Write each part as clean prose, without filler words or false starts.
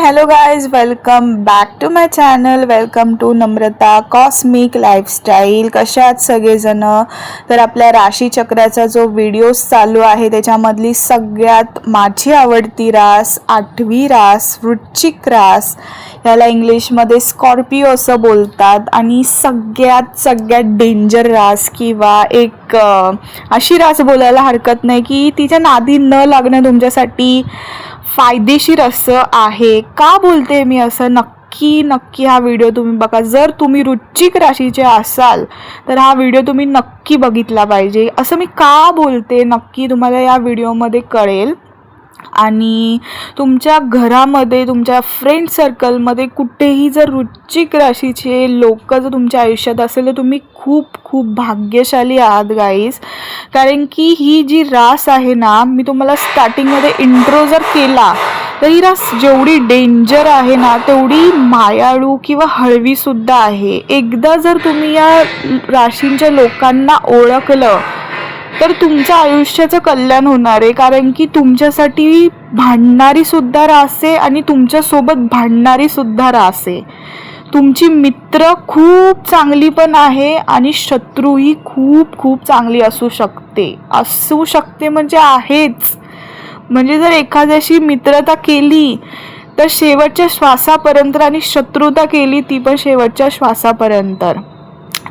hello guys, welcome back to my channel. Welcome to Namrata cosmic lifestyle. कशा आहात सगळेजण? तर आपल्या राशी चक्राचा जो व्हिडिओ चालू आहे त्याच्यामधली सगळ्यात माझी आवडती रास 8वी रास वृश्चिक रास, याला इंग्लिशमध्ये स्कॉर्पिओ असं बोलतात. आणि सगळ्यात डेंजर रास किंवा एक अशी रास बोलायला हरकत नाही की तिच्या नादी न लागणं तुमच्यासाठी फायदेशीर असं आहे. का बोलते मी असं? नक्की हा व्हिडिओ तुम्ही बघा. जर तुम्ही वृश्चिक राशीचे असाल तर हा व्हिडिओ तुम्ही नक्की बघितला पाहिजे. असं मी का बोलते नक्की तुम्हाला या व्हिडिओमध्ये कळेल. आणि तुमच्या घरामध्ये, तुमच्या फ्रेंड सर्कलमध्ये कुठेही जर वृश्चिक राशीचे लोक जर तुमच्या आयुष्यात असेल तर तुम्ही खूप भाग्यशाली आहात गाईज. कारण की ही जी रास आहे ना, मी तुम्हाला स्टार्टिंगमध्ये इंट्रो जर केला तर ही रास जेवढी डेंजर आहे ना तेवढी मायाळू किंवा हळवीसुद्धा आहे. एकदा जर तुम्ही या राशींच्या लोकांना ओळखलं तर तुमच्या आयुष्याचं कल्याण होणार आहे. कारण की तुमच्यासाठी भांडणारी सुद्धा रास आहे आणि तुमच्यासोबत भांडणारी सुद्धा रास आहे. तुमची मित्र खूप चांगली पण आहे आणि शत्रूही खूप चांगली असू शकते म्हणजे आहेच. म्हणजे जर एखाद्याशी मित्रता केली तर शेवटच्या श्वासापर्यंत आणि शत्रुता केली ती पण शेवटच्या श्वासापर्यंत.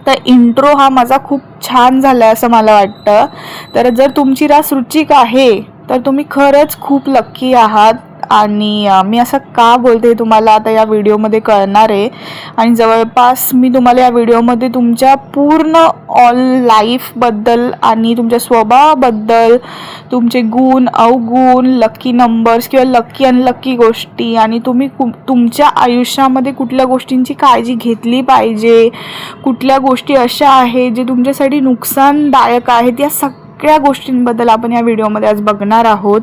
तर इंट्रो हा माझा खूप छान झाला असं मला वाटतं. तर जर तुमची रास वृश्चिक आहे तर तुम्ही खरंच खूप लक्की आहात. आणि मी असं का बोलते तुम्हाला आता या व्हिडिओमध्ये कळणार आहे. आणि जवळपास मी तुम्हाला या व्हिडिओमध्ये तुमच्या पूर्ण ऑल लाईफबद्दल आणि तुमच्या स्वभावाबद्दल, तुमचे गुण अवगुण, लकी नंबर्स किंवा लकी अनलकी गोष्टी, आणि तुम्ही तुमच्या आयुष्यामध्ये कुठल्या गोष्टींची काळजी घेतली पाहिजे, कुठल्या गोष्टी अशा आहेत जे तुमच्यासाठी नुकसानदायक आहेत, या सगळ्या गोष्टींबद्दल आपण या व्हिडिओमध्ये आज बघणार आहोत.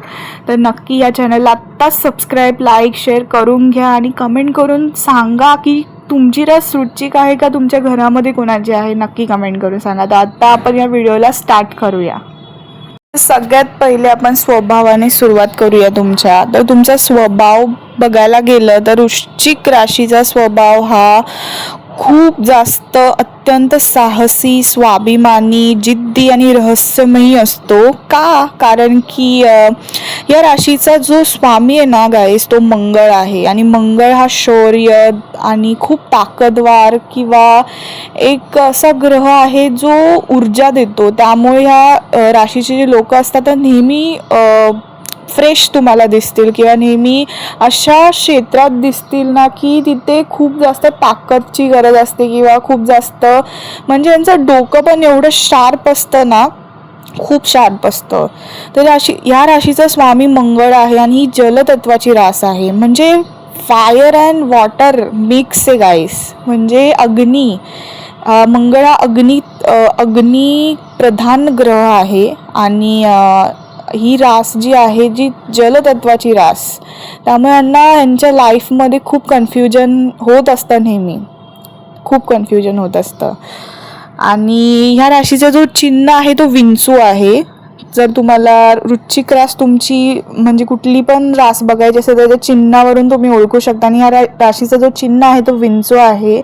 तर नक्की या चॅनलला आत्ताच सबस्क्राईब, लाईक, शेअर करून घ्या आणि कमेंट करून सांगा की तुमची रास वृश्चिक आहे का तुमच्या घरामध्ये कोणाची आहे. नक्की कमेंट करून सांगा. तर आता आपण या व्हिडिओला स्टार्ट करूया. सगळ्यात पहिले आपण स्वभावाने सुरुवात करूया तुमच्या. तर तुमचा स्वभाव बघायला गेलं तर वृश्चिक राशीचा स्वभाव हा खूप जास्त अत्यंत साहसी, स्वाभिमानी, जिद्दी आणि रहस्यमयी असतो. का? कारण की या राशीचा जो स्वामी आहे ना गाईस, तो मंगळ आहे. आणि मंगळ हा शौर्य आणि खूप ताकदवार किंवा एक असा ग्रह आहे जो ऊर्जा देतो. त्यामुळे ह्या राशीचे जे लोक असतात तर नेहमी फ्रेश तुम्हाला दिसतील किंवा नेहमी अशा क्षेत्रात दिसतील ना की तिथे खूप जास्त ताकदची गरज असते किंवा खूप जास्त म्हणजे यांचं डोकं पण एवढं शार्प असतं ना, खूप शार्प असतं. तर ह्या राशीचा स्वामी मंगळ आहे आणि ही जलतत्वाची रास आहे. म्हणजे फायर अँड वॉटर मिक्स आहे गाईस. म्हणजे अग्नी, मंगळ हा अग्नी प्रधान ग्रह आहे. आणि ही रास जी आहे जी जलतत्वाची रास, त्यामुळे यांच्या लाईफमध्ये खूप कन्फ्युजन होत असतं, नेहमी खूप कन्फ्युजन होत असतं. आणि ह्या राशीचा जो चिन्ह आहे तो विंचू आहे. जर तुम्हाला वृश्चिक रास तुमची म्हणजे कुठली पण रास बघायची असेल तर त्या चिन्हावरून तुम्ही ओळखू शकता. आणि ह्या राशीचा जो चिन्ह आहे तो विंचू आहे.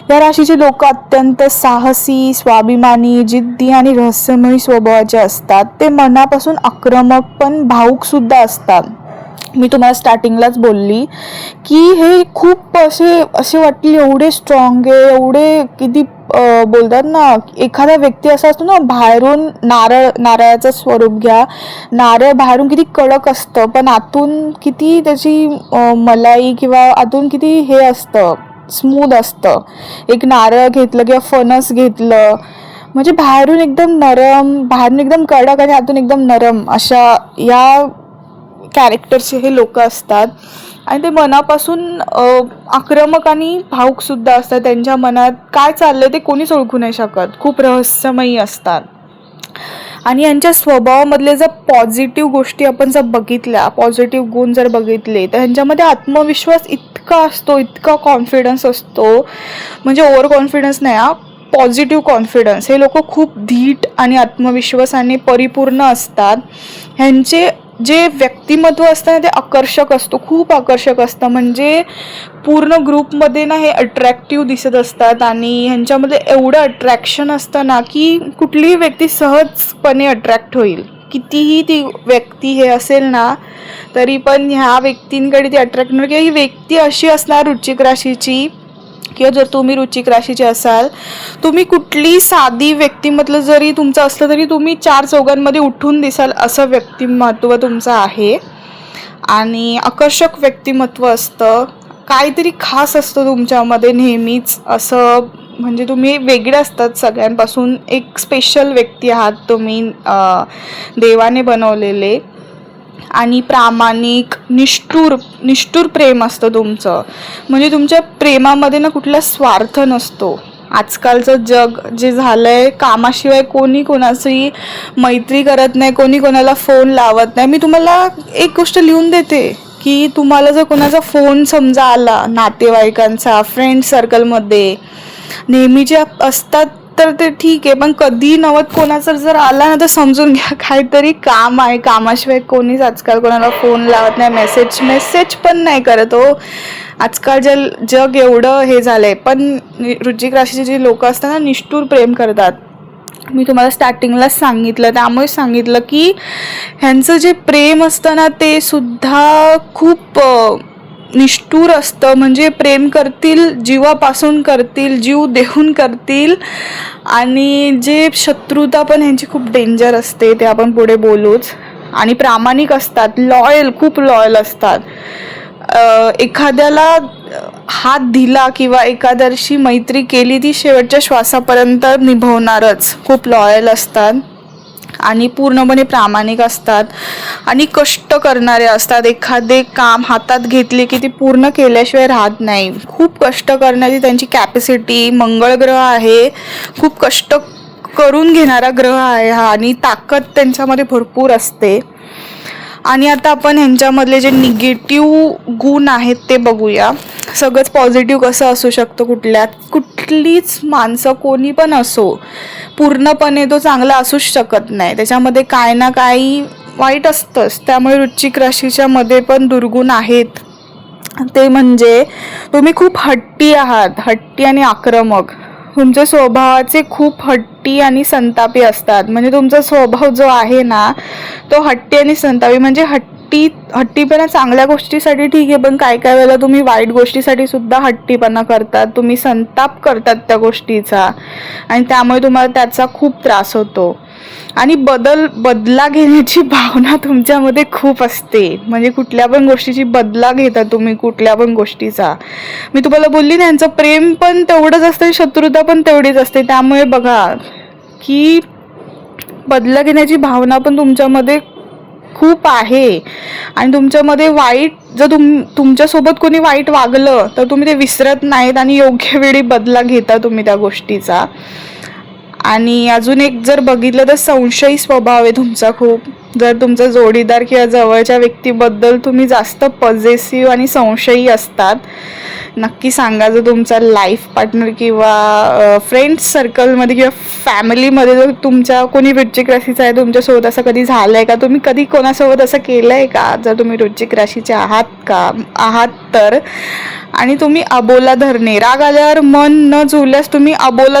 या राशीचे लोक अत्यंत साहसी, स्वाभिमानी, जिद्दी आणि रहस्यमयी स्वभावाचे असतात. ते मनापासून आक्रमक पण भावुक सुद्धा असतात. मी तुम्हाला स्टार्टिंगलाच बोलली की हे खूप असे वाटले एवढे स्ट्रॉंग आहे, एवढे किती बोलतात ना, एखादा व्यक्ती असा असतो ना, बाहेरून नारळाचं स्वरूप घ्या, नारळ बाहेरून किती कडक असतं पण आतून किती त्याची मलाई किंवा आतून किती हे असतं, स्मूथ असतं. एक नारळ घेतलं किंवा फणस घेतलं म्हणजे बाहेरून एकदम नरम, बाहेरून एकदम कडक आणि आतून एकदम नरम, अशा या कॅरेक्टरचे हे लोक असतात. आणि ते मनापासून आक्रमक आणि भावुक सुद्धा असतात. त्यांच्या मनात काय चाललंय ते कोणीच ओळखू नाही शकत. खूप रहस्यमयी असतात. आणि यांच्या स्वभावामधले जर पॉझिटिव्ह गोष्टी आपण जर बघितल्या, पॉझिटिव्ह गुण जर बघितले तर ह्यांच्यामध्ये आत्मविश्वास इतका असतो, इतका कॉन्फिडन्स असतो. म्हणजे ओव्हर कॉन्फिडन्स नाही हा, पॉझिटिव्ह कॉन्फिडन्स. हे लोक खूप धीट आणि आत्मविश्वासाने परिपूर्ण असतात. ह्यांचे जे व्यक्तिमत्व असतं ना ते आकर्षक असतं, खूप आकर्षक असतं. म्हणजे पूर्ण ग्रुपमध्ये ना हे अट्रॅक्टिव्ह दिसत असतात आणि ह्यांच्यामध्ये एवढं अट्रॅक्शन असतं ना की कुठलीही व्यक्ती सहजपणे अट्रॅक्ट होईल. कितीही ती व्यक्ती हे असेल ना तरी पण ह्या व्यक्तींकडे ती अट्रॅक्ट होणार, किंवा ही व्यक्ती अशी असणार वृश्चिक राशीची, किंवा जर तुम्ही वृश्चिक राशीचे असाल, तुम्ही कुठली साधी व्यक्तिमत्व जरी तुमचं असलं तरी तुम्ही 4 चौघांमध्ये उठून दिसाल असं व्यक्तिमत्व तुमचं आहे. आणि आकर्षक व्यक्तिमत्व असतं, काहीतरी खास असतं तुमच्यामध्ये नेहमीच असं. म्हणजे तुम्ही वेगळे असतात सगळ्यांपासून, एक स्पेशल व्यक्ती आहात तुम्ही, देवाने बनवलेले. आणि प्रामाणिक निष्ठुर प्रेम असतं तुमचं. म्हणजे तुमच्या प्रेमामध्ये ना कुठला स्वार्थ नसतो. आजकालचं जग जे झालंय, कामाशिवाय कोणी कोणाची मैत्री करत नाही, कोणी कोणाला फोन लावत नाही. मी तुम्हाला एक गोष्ट लिहून देते की तुम्हाला जर कोणाचा फोन समजा आला, नातेवाईकांचा, फ्रेंड सर्कलमध्ये नेहमीचे असतात तर ते ठीक आहे, पण कधी नवत कोणाचा जर आला ना तर समजून घ्या काहीतरी काम आहे. कामाशिवाय कोणीच आजकाल कोणाला फोन लावत नाही, मेसेज पण नाही करत हो. आजकाल जग एवढं हे झालंय. पण वृश्चिक राशीचे जे लोक असतात ना निष्ठुर प्रेम करतात. मी तुम्हाला स्टार्टिंगलाच सांगितलं, त्यामुळे सांगितलं की ह्यांचं जे प्रेम असतं ना ते सुद्धा खूप निष्ठुर असतं. म्हणजे प्रेम करतील, जीवापासून करतील, जीव देऊन करतील. आणि जे शत्रुता पण ह्यांची खूप डेंजर असते, ते आपण पुढे बोलूच. आणि प्रामाणिक असतात, खूप लॉयल असतात. एखाद्याला हात दिला किंवा एखाद्याशी मैत्री केली ती शेवटच्या श्वासापर्यंत निभवणारच. खूप लॉयल असतात आणि पूर्णपणे प्रामाणिक असतात आणि कष्ट करणारे असतात. एखादे काम हातात घेतले की ते पूर्ण केल्याशिवाय राहत नाही. खूप कष्ट करण्याची त्यांची कॅपॅसिटी. मंगळ ग्रह आहे, खूप कष्ट करून घेणारा ग्रह आहे हा, आणि ताकद त्यांच्यामध्ये भरपूर असते. आणि आता आपण ह्यांच्यामधले जे निगेटिव्ह गुण आहेत ते बघूया. सगळंच पॉझिटिव्ह कसं असू शकतं. कुठलीच माणसं कोणी पण असो, पूर्णपणे तो चांगला असूच शकत नाही. त्याच्यामध्ये काय ना काही वाईट असतंच. त्यामुळे वृश्चिक राशीच्या मध्ये पण दुर्गुण आहेत. ते म्हणजे तुम्ही खूप हट्टी आहात, हट्टी आणि आक्रमक. तुमच्या स्वभावाचे खूप हट्टी आणि संतापी असतात. म्हणजे तुमचा स्वभाव जो आहे ना तो हट्टी आणि संतापी. म्हणजे हट्टीपणा चांगल्या गोष्टीसाठी ठीक आहे, पण काय काय वेळेला तुम्ही वाईट गोष्टीसाठी सुद्धा हट्टीपणा करतात. तुम्ही संताप करतात त्या गोष्टीचा आणि त्यामुळे तुम्हाला त्याचा खूप त्रास होतो. आणि बदला घेण्याची भावना तुमच्यामध्ये खूप असते. म्हणजे कुठल्या पण गोष्टीची बदला घेता तुम्ही, कुठल्या पण गोष्टीचा. मी तुम्हाला बोलली ना यांचं प्रेम पण तेवढंच असतं, शत्रुता पण तेवढीच असते. त्यामुळे बघा की बदला घेण्याची भावना पण तुमच्यामध्ये खूप आहे. आणि तुमच्यामध्ये वाईट जर तुमच्यासोबत कोणी वाईट वागलं तर तुम्ही ते विसरत नाहीत आणि योग्य वेळी बदला घेता तुम्ही त्या गोष्टीचा. आणि अजून एक जर बघितलं तर संशयी स्वभाव आहे तुमचा खूप. जर तुमचा जोडीदार किंवा जवळच्या व्यक्तीबद्दल तुम्ही जास्त पॉझिटिव्ह आणि संशयी असतात. नक्की सांगा जर तुमचा लाईफ पार्टनर किंवा फ्रेंड्स सर्कलमध्ये किंवा फॅमिलीमध्ये जर तुमच्या कोणी वृश्चिक राशीचा आहे, तुमच्यासोबत असं कधी झालं आहे का? तुम्ही कधी कोणासोबत असं केलं आहे का? जर तुम्ही वृश्चिक राशीचे आहात तर. आणि तुम्ही अबोला धरणे, राग आल्यावर मन न जुळल्यास तुम्ही अबोला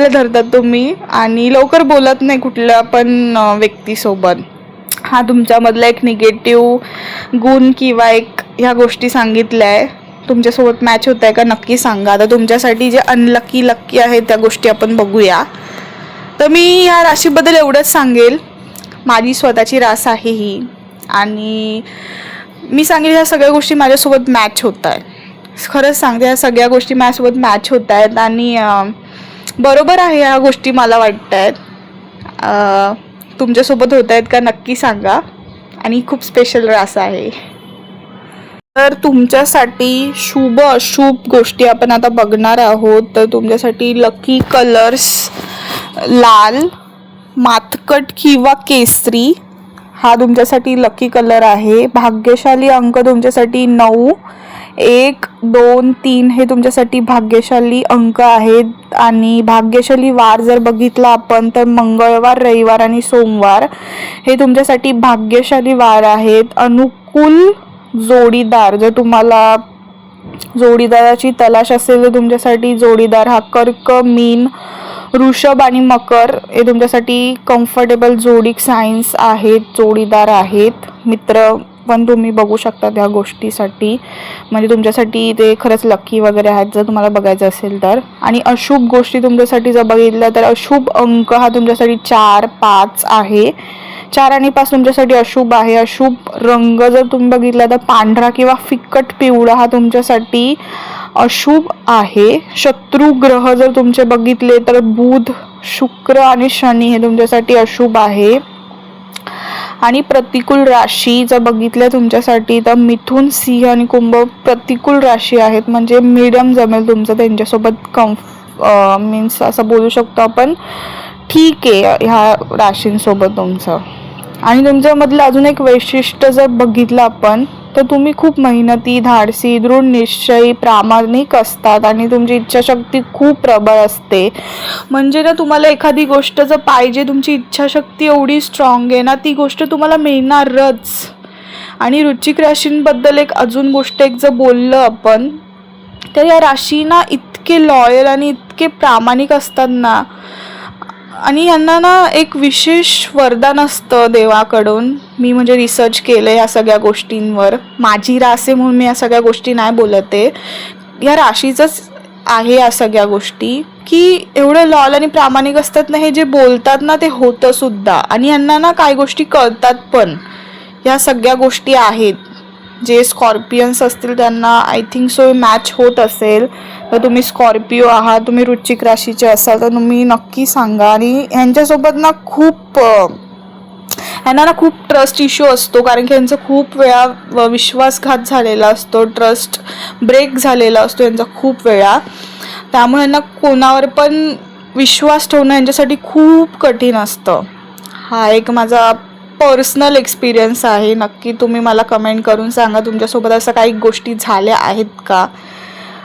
धरतात तुम्ही, आणि लवकर बोलत नाही कुठल्या पण व्यक्तीसोबत. हा तुमच्यामधला एक निगेटिव्ह गुण किंवा एक ह्या गोष्टी सांगितल्या आहे. तुमच्यासोबत मॅच होत आहे का नक्की सांगा. आता तुमच्यासाठी जे लकी आहे त्या गोष्टी आपण बघूया. तर मी ह्या राशीबद्दल एवढंच सांगेल. माझी स्वतःची रास आहे ही, आणि मी सांगेल ह्या सगळ्या गोष्टी माझ्यासोबत मॅच होत आहेत. खरंच सांगते, ह्या सगळ्या गोष्टी माझ्यासोबत मॅच होत आहेत आणि बरोबर आहे ह्या गोष्टी मला वाटत आहेत. तुमच्यासोबत होत आहेत का नक्की सांगा. आणि खूप स्पेशल रास आहे. तर तुमच्यासाठी शुभ अशुभ गोष्टी आपण आता बघणार आहोत. तर तुमच्यासाठी लकी कलर्स लाल, मातकट किंवा केसरी हा तुमच्यासाठी लकी कलर आहे. भाग्यशाली अंक तुमच्यासाठी 9, 1, 2, 3 हे तुमच्यासाठी भाग्यशाली अंक आहेत आणि भाग्यशाली वार जर बघितला आपण तर मंगळवार, रविवार आणि सोमवार हे तुमच्यासाठी भाग्यशाली वार आहेत. अनुकूल जोडीदार, जर तुम्हाला जोडीदाराची तलाश असेल तर तुमच्यासाठी जोडीदार हा कर्क, मीन, वृषभ आणि मकर हे तुमच्यासाठी कम्फर्टेबल जोडिक सायन्स आहेत, जोडीदार आहेत. मित्र पण तुम्ही बघू शकता त्या गोष्टीसाठी, म्हणजे तुमच्यासाठी ते खरंच लकी वगैरे आहेत जर तुम्हाला बघायचं असेल तर. आणि अशुभ गोष्टी तुमच्यासाठी जर बघितल्या तर अशुभ अंक हा तुमच्यासाठी 4, 5 आहे. 4 आणि 5 तुमच्यासाठी अशुभ आहे. अशुभ रंग जर तुम्ही बघितला तर पांढरा किंवा फिकट पिवळा हा तुमच्यासाठी अशुभ आहे. शत्रू ग्रह जर तुमचे बघितले तर बुध, शुक्र आणि शनी हे तुमच्यासाठी अशुभ आहे. आणि प्रतिकूल राशी जर बघितल्या तुमच्यासाठी तर मिथुन, सिंह आणि कुंभ प्रतिकूल राशी आहेत, म्हणजे मीडियम जमेल तुमचं त्यांच्यासोबत मीन्स असं बोलू शकतो आपण, ठीक आहे ह्या राशींसोबत तुमचं. आणि तुमच्यामधलं अजून एक वैशिष्ट्य जर बघितलं आपण तर तुम्ही खूप मेहनती, धाडसी, दृढ निश्चयी, प्रामाणिक असतात आणि तुमची इच्छाशक्ती खूप प्रबळ असते. म्हणजे ना तुम्हाला एखादी गोष्ट जर पाहिजे, तुमची इच्छाशक्ती एवढी स्ट्रॉंग आहे ना, ती गोष्ट तुम्हाला मिळणारच. आणि वृश्चिक राशींबद्दल एक अजून गोष्ट एक जर बोललं आपण तर या राशी ना इतके लॉयल आणि इतके प्रामाणिक असतात ना, आणि यांना ना एक विशेष वरदान असतं देवाकडून. मी म्हणजे रिसर्च केलं या सगळ्या गोष्टींवर, माझी रास आहे म्हणून मी या सगळ्या गोष्टी नाही बोलत आहे, या राशीचंच आहे या सगळ्या गोष्टी, की एवढं लॉयल आणि प्रामाणिक असतात ना, हे जे बोलतात ना ते होतं सुद्धा. आणि यांना ना काही गोष्टी कळतात पण, या सगळ्या गोष्टी आहेत. जे स्कॉर्पियन्स असतील त्यांना आय थिंक सो मॅच होत असेल, तर तुम्ही स्कॉर्पिओ आहात, तुम्ही वृश्चिक राशीचे असाल तर तुम्ही नक्की सांगा. आणि ह्यांच्यासोबत ना ह्यांना ना खूप ट्रस्ट इश्यू असतो, कारण की यांचा खूप वेळा विश्वासघात झालेला असतो, ट्रस्ट ब्रेक झालेला असतो यांचा खूप वेळा. त्यामुळे यांना कोणावर पण विश्वास ठेवणं यांच्यासाठी खूप कठीण असतं. हा एक माझा पर्सनल एक्सपिरियन्स आहे. नक्की तुम्ही मला कमेंट करून सांगा तुमच्यासोबत असं काही गोष्टी झाल्या आहेत का.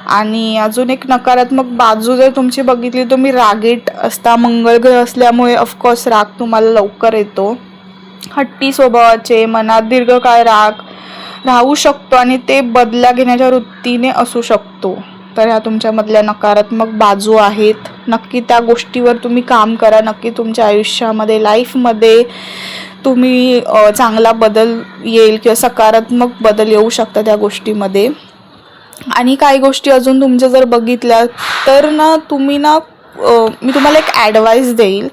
आणि अजून एक नकारात्मक बाजू जर तुमची बघितली, तुम्ही रागीट असता, मंगळ ग्रह असल्यामुळे ऑफकोर्स राग तुम्हाला लवकर येतो. हट्टी स्वभावाचे, मनात दीर्घकाळ राग राहू शकतो आणि ते बदला घेण्याच्या वृत्तीने असू शकतो. तर ह्या तुमच्यामधल्या नकारात्मक बाजू आहेत. नक्की त्या गोष्टीवर तुम्ही काम करा. नक्की तुमच्या आयुष्यामध्ये, लाईफमध्ये तुम्ही चांगला बदल येईल किंवा सकारात्मक बदल येऊ शकता त्या गोष्टीमध्ये. आणि काही गोष्टी अजून तुमच्या जर बघितल्या तर ना तुम्ही ना मी तुम्हाला एक ॲडवाईस देईल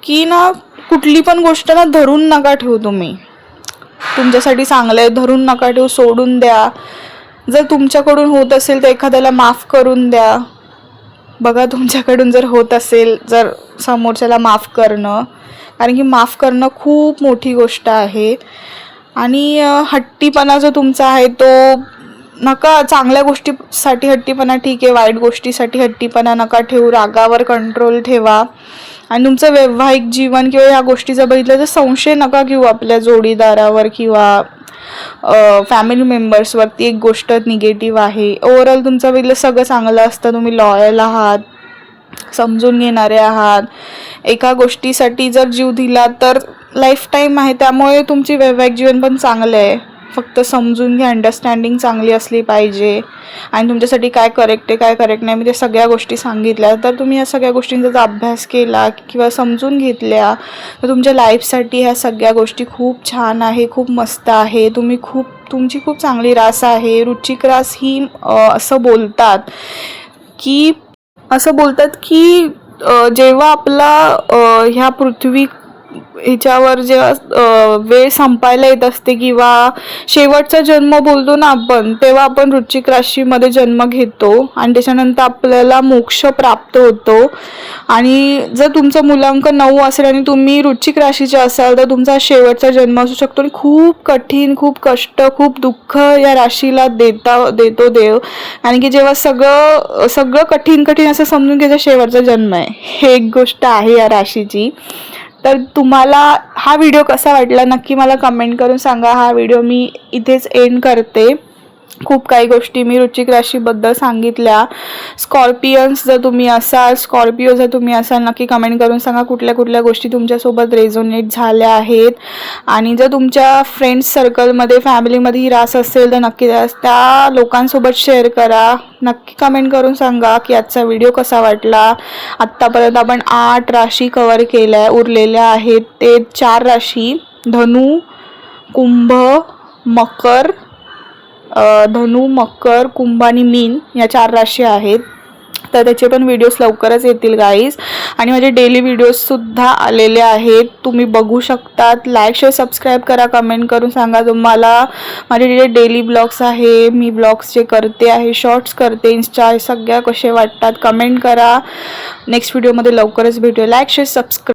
की ना कुठली पण गोष्ट ना धरून नका ठेवू. तुम्ही तुमच्यासाठी चांगलं आहे धरून नका ठेवू, सोडून द्या. जर तुमच्याकडून होत असेल तर एखाद्याला माफ करून द्या. बघा तुमच्याकडून जर होत असेल, जर समोरच्याला माफ करणं, कारण की माफ करणं खूप मोठी गोष्ट आहे. आणि हट्टीपणा जो तुमचा आहे तो नका. चांगल्या गोष्टीसाठी हट्टीपणा ठीक आहे, वाईट गोष्टीसाठी हट्टीपणा नका ठेवू. रागावर कंट्रोल ठेवा. आणि तुमचं वैवाहिक जीवन किंवा ह्या गोष्टीचं बघितलं तर संशय नका घेऊ आपल्या जोडीदारावर किंवा फॅमिली मेंबर्सवरती. एक गोष्ट निगेटिव्ह आहे. ओव्हरऑल तुमचं बघितलं सगळं चांगलं असतं. तुम्ही लॉयल आहात, समजून घेणारे आहात. एका गोष्टीसाठी जर जीव दिला तर लाईफ टाईम आहे, त्यामुळे तुमची वैवाहिक जीवन पण चांगलं आहे. फक्त समजून घ्या, अंडरस्टँडिंग चांगली असली पाहिजे. आणि तुमच्यासाठी काय करेक्ट आहे काय करेक्ट नाही मी त्या सगळ्या गोष्टी सांगितल्या, तर तुम्ही या सगळ्या गोष्टींचा जर अभ्यास केला किंवा समजून घेतल्या तर तुमच्या लाईफसाठी ह्या सगळ्या गोष्टी खूप छान आहे, खूप मस्त आहे. तुमची खूप चांगली रास आहे. वृश्चिक रास ही असं बोलतात की जेव्हा आपला ह्या पृथ्वी ह्याच्यावर जेव्हा वेळ संपायला येत असते किंवा शेवटचा जन्म बोलतो ना आपण, तेव्हा आपण वृश्चिक राशीमध्ये जन्म घेतो आणि त्याच्यानंतर आपल्याला मोक्ष प्राप्त होतो. आणि जर तुमचं मूलांक 9 असेल आणि तुम्ही वृश्चिक राशीचे असाल तर तुमचा शेवटचा जन्म असू शकतो. आणि खूप कठीण, खूप कष्ट, खूप दुःख या राशीला देतो देव. आणि की जेव्हा सगळं कठीण असं समजून घ्यायचं शेवटचा जन्म आहे, हे एक गोष्ट आहे या राशीची. तर तुम्हाला हा व्हिडिओ कसा वाटला नक्की मला कमेंट करून सांगा. हा व्हिडिओ मी इथेच एंड करते. खूप काही गोष्टी मी वृश्चिक राशीबद्दल सांगितल्या. स्कॉर्पियन्स जर तुम्ही असाल, स्कॉर्पिओ जर तुम्ही असाल, नक्की कमेंट करून सांगा कुठल्या कुठल्या गोष्टी तुमच्यासोबत रेझोनेट झाल्या आहेत. आणि जर तुमच्या फ्रेंड्स सर्कलमध्ये, फॅमिलीमध्ये ही रास असेल तर नक्की त्या लोकांसोबत शेअर करा. नक्की कमेंट करून सांगा की आजचा व्हिडिओ कसा वाटला. आत्तापर्यंत आपण 8 राशी कवर केल्या, उरलेल्या आहेत ते 4 राशी, धनु, कुंभ, मकर, कुंभ आणि मीन या 4 राशी आहेत. तर त्याचे पण व्हिडिओज लवकरच येतील गाईज. आणि माझे डेली व्हिडिओजसुद्धा आलेले आहेत, तुम्ही बघू शकतात. लाईक, शेअर, सबस्क्राईब करा. कमेंट करून सांगा तुम्हाला माझे जे डेली ब्लॉग्स आहे, मी ब्लॉग्स जे करते आहे, शॉर्ट्स करते इंस्टा, सगळ्या कसे वाटतात कमेंट करा. नेक्स्ट व्हिडिओमध्ये लवकरच भेटूया. Like, share, subscribe.